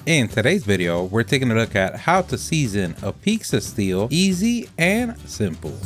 In today's video, we're taking a look at how to season a pizza steel easy and simple.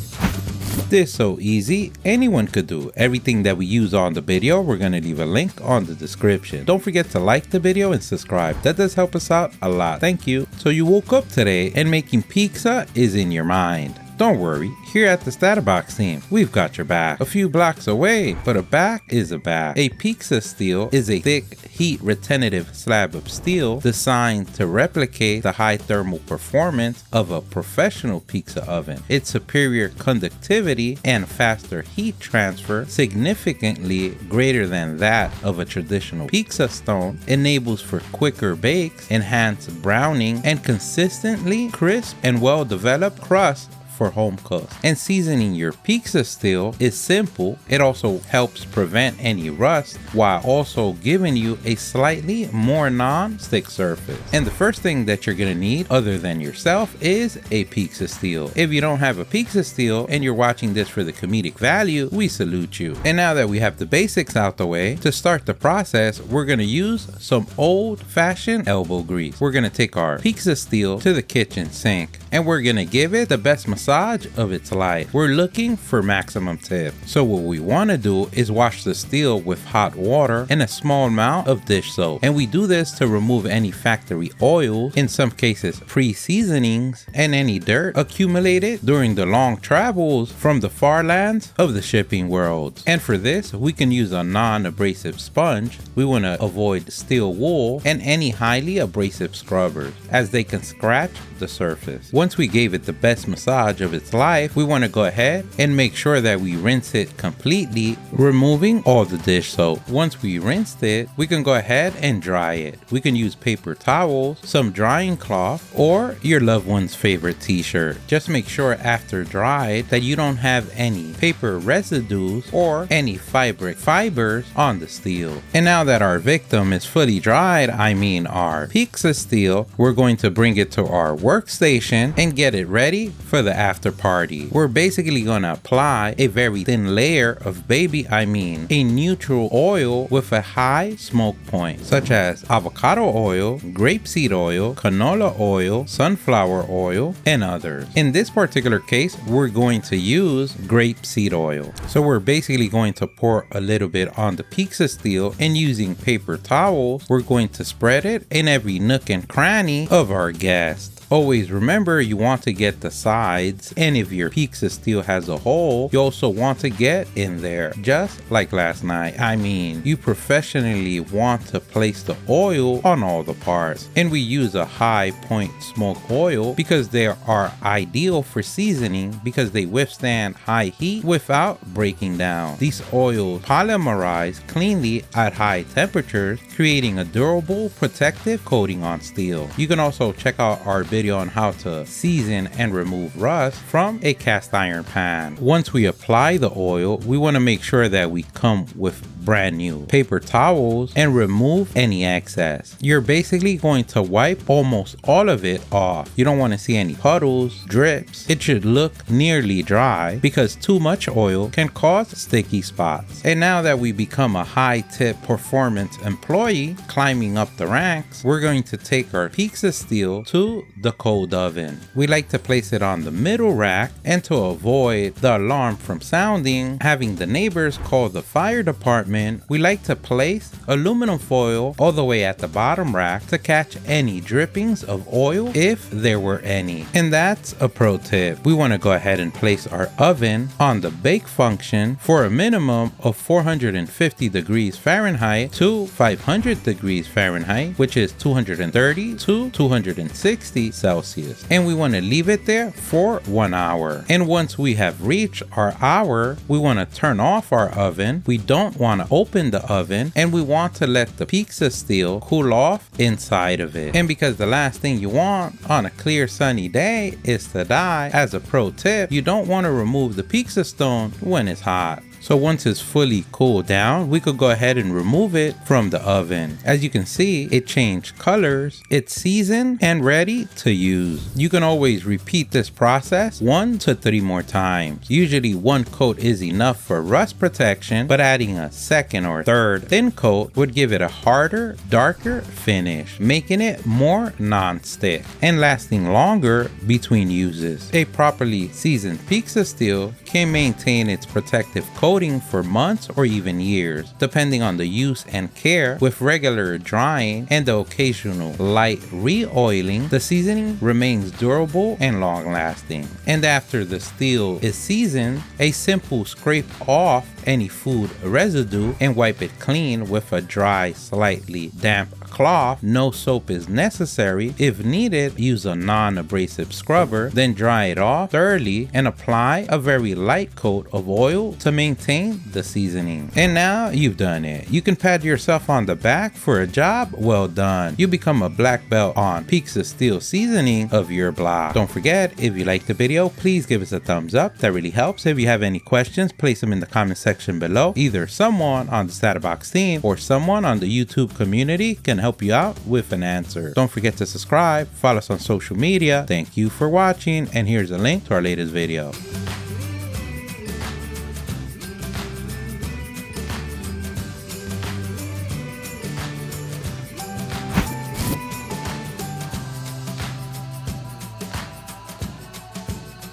This so easy, anyone could do. Everything that we use on the video, we're going to leave a link on the description. Don't forget to like the video and subscribe. That does help us out a lot. Thank you. So you woke up today and making pizza is in your mind. Don't worry, here at the StatUpBox team, we've got your back. A few blocks away, but a back is a back. A pizza steel is a thick, heat-retentive slab of steel designed to replicate the high thermal performance of a professional pizza oven. Its superior conductivity and faster heat transfer, significantly greater than that of a traditional pizza stone, enables for quicker bakes, enhanced browning, and consistently crisp and well-developed crust for home cooks. And seasoning your pizza steel is simple. It also helps prevent any rust while also giving you a slightly more non-stick surface. And the first thing that you're gonna need other than yourself is a pizza steel. If you don't have a pizza steel and you're watching this for the comedic value, we salute you. And now that we have the basics out the way, to start the process, we're gonna use some old-fashioned elbow grease. We're gonna take our pizza steel to the kitchen sink and we're gonna give it the best massage of its life. We're looking for maximum tip. So what we want to do is wash the steel with hot water and a small amount of dish soap. And we do this to remove any factory oils, in some cases pre-seasonings, and any dirt accumulated during the long travels from the far lands of the shipping world. And for this, we can use a non-abrasive sponge. We want to avoid steel wool and any highly abrasive scrubbers, as they can scratch the surface. Once we gave it the best massage of its life, we want to go ahead and make sure that we rinse it completely, removing all the dish soap. Once we rinsed it, we can go ahead and dry it. We can use paper towels, some drying cloth, or your loved one's favorite t-shirt. Just make sure after dried that you don't have any paper residues or any fabric fibers on the steel. And now that our victim is fully dried, I mean our pizza steel, we're going to bring it to our workstation and get it ready for the after party. We're basically gonna apply a very thin layer of a neutral oil with a high smoke point, such as avocado oil, grapeseed oil, canola oil, sunflower oil, and others. In this particular case, we're going to use grapeseed oil. So we're basically going to pour a little bit on the pizza steel, and using paper towels, we're going to spread it in every nook and cranny of our guest. Always remember, you want to get the sides, and if your pizza steel has a hole, you also want to get in there, just like last night. I mean, you professionally want to place the oil on all the parts, and we use a high point smoke oil because they are ideal for seasoning because they withstand high heat without breaking down. These oils polymerize cleanly at high temperatures, creating a durable protective coating on steel. You can also check out our video on how to season and remove rust from a cast iron pan. Once we apply the oil, we want to make sure that we come with brand new paper towels and remove any excess. You're basically going to wipe almost all of it off. You don't want to see any puddles, drips. It should look nearly dry because too much oil can cause sticky spots. And now that we become a high tip performance employee climbing up the ranks, we're going to take our pizza steel to the cold oven. We like to place it on the middle rack, and to avoid the alarm from sounding, having the neighbors call the fire department, we like to place aluminum foil all the way at the bottom rack to catch any drippings of oil if there were any. And that's a pro tip. We want to go ahead and place our oven on the bake function for a minimum of 450 degrees Fahrenheit to 500 degrees Fahrenheit, which is 230 to 260 Celsius. And we want to leave it there for 1 hour. And once we have reached our hour, we want to turn off our oven. We don't want to open the oven, and we want to let the pizza steel cool off inside of it. And because the last thing you want on a clear sunny day is to die, as a pro tip, you don't want to remove the pizza stone when it's hot. So once it's fully cooled down, we could go ahead and remove it from the oven. As you can see, it changed colors, it's seasoned and ready to use. You can always repeat this process 1 to 3 more times. Usually 1 coat is enough for rust protection, but adding a second or third thin coat would give it a harder, darker finish, making it more non-stick and lasting longer between uses. A properly seasoned pizza steel can maintain its protective coating for months or even years, depending on the use and care. With regular drying and the occasional light re-oiling, the seasoning remains durable and long-lasting. And after the steel is seasoned, a simple scrape off any food residue and wipe it clean with a dry, slightly damp cloth. No soap is necessary. If needed, use a non-abrasive scrubber, then dry it off thoroughly and apply a very light coat of oil to maintain the seasoning. And now you've done it. You can pat yourself on the back for a job well done. You become a black belt on pizza steel seasoning of your block. Don't forget, if you liked the video, please give us a thumbs up. That really helps. If you have any questions, place them in the comment section below. Either someone on the StatUpBox team or someone on the YouTube community can help you out with an answer. Don't forget to subscribe, follow us on social media. Thank you for watching, and here's a link to our latest video.